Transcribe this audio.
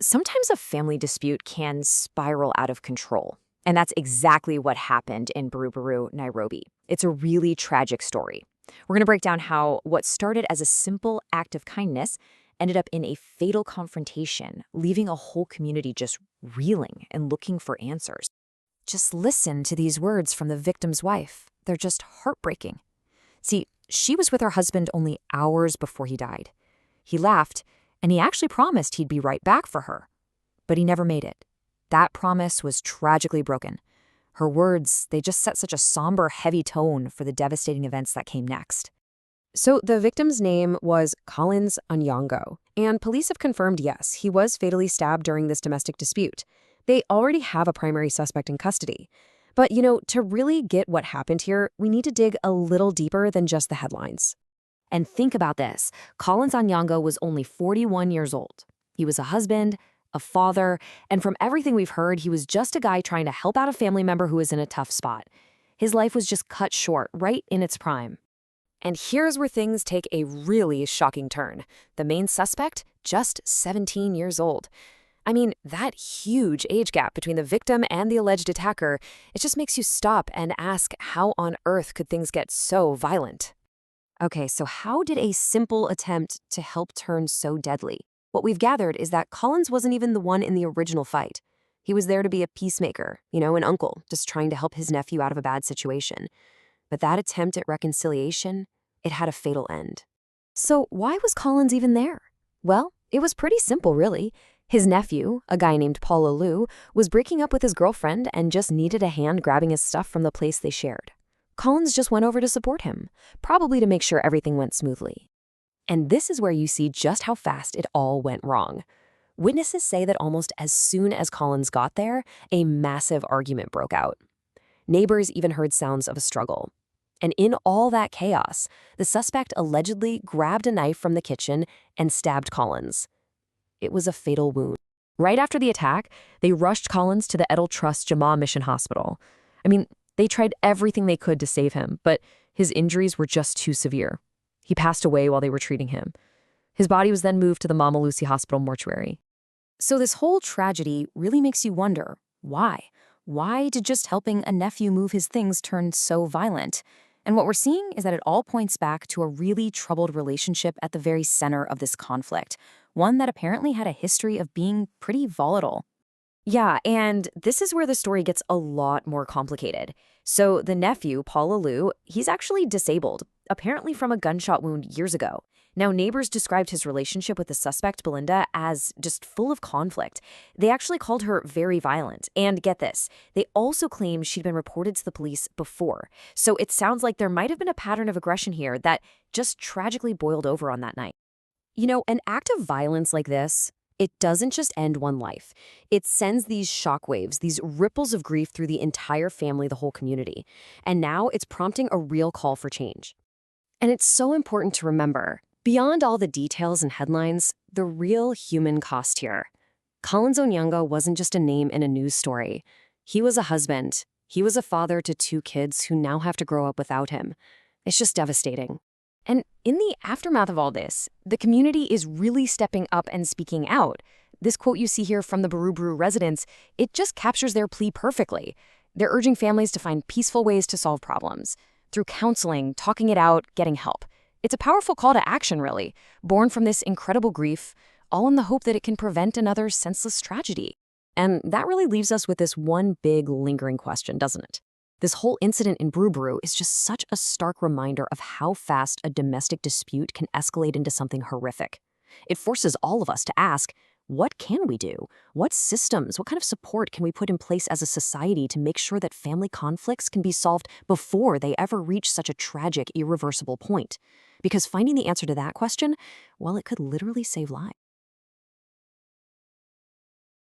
Sometimes a family dispute can spiral out of control. And that's exactly what happened in Buruburu, Nairobi. It's a really tragic story. We're going to break down how what started as a simple act of kindness ended up in a fatal confrontation, leaving a whole community just reeling and looking for answers. Just listen to these words from the victim's wife. They're just heartbreaking. See, she was with her husband only hours before he died. He laughed, and he actually promised he'd be right back for her. But he never made it. That promise was tragically broken. Her words, they just set such a somber, heavy tone for the devastating events that came next. So the victim's name was Collins Onyango, and police have confirmed yes, he was fatally stabbed during this domestic dispute. They already have a primary suspect in custody. But, to really get what happened here, we need to dig a little deeper than just the headlines. And think about this. Collins Onyango was only 41 years old. He was a husband, a father, and from everything we've heard, he was just a guy trying to help out a family member who was in a tough spot. His life was just cut short, right in its prime. And here's where things take a really shocking turn. The main suspect, just 17 years old. I mean, that huge age gap between the victim and the alleged attacker, it just makes you stop and ask, how on earth could things get so violent? Okay, so how did a simple attempt to help turn so deadly? What we've gathered is that Collins wasn't even the one in the original fight. He was there to be a peacemaker, an uncle, just trying to help his nephew out of a bad situation. But that attempt at reconciliation, it had a fatal end. So why was Collins even there? Well, it was pretty simple, really. His nephew, a guy named Paula Lou, was breaking up with his girlfriend and just needed a hand grabbing his stuff from the place they shared. Collins just went over to support him, probably to make sure everything went smoothly. And this is where you see just how fast it all went wrong. Witnesses say that almost as soon as Collins got there, a massive argument broke out. Neighbors even heard sounds of a struggle. And in all that chaos, the suspect allegedly grabbed a knife from the kitchen and stabbed Collins. It was a fatal wound. Right after the attack, they rushed Collins to the Edel Trust Jama Mission Hospital. They tried everything they could to save him, but his injuries were just too severe. He passed away while they were treating him. His body was then moved to the Mama Lucy Hospital mortuary. So this whole tragedy really makes you wonder, why? Why did just helping a nephew move his things turn so violent? And what we're seeing is that it all points back to a really troubled relationship at the very center of this conflict, one that apparently had a history of being pretty volatile. Yeah, and this is where the story gets a lot more complicated. So the nephew, Paula Lou, he's actually disabled, apparently from a gunshot wound years ago. Now, neighbors described his relationship with the suspect, Belinda, as just full of conflict. They actually called her very violent. And get this, they also claim she'd been reported to the police before. So it sounds like there might have been a pattern of aggression here that just tragically boiled over on that night. An act of violence like this, it doesn't just end one life. It sends these shockwaves, these ripples of grief through the entire family, the whole community. And now it's prompting a real call for change. And it's so important to remember, beyond all the details and headlines, the real human cost here. Collins Onyango wasn't just a name in a news story. He was a husband. He was a father to 2 kids who now have to grow up without him. It's just devastating. And in the aftermath of all this, the community is really stepping up and speaking out. This quote you see here from the Buruburu residents, it just captures their plea perfectly. They're urging families to find peaceful ways to solve problems, through counseling, talking it out, getting help. It's a powerful call to action, really, born from this incredible grief, all in the hope that it can prevent another senseless tragedy. And that really leaves us with this one big lingering question, doesn't it? This whole incident in Buruburu is just such a stark reminder of how fast a domestic dispute can escalate into something horrific. It forces all of us to ask, what can we do? What systems, what kind of support can we put in place as a society to make sure that family conflicts can be solved before they ever reach such a tragic, irreversible point? Because finding the answer to that question, well, it could literally save lives.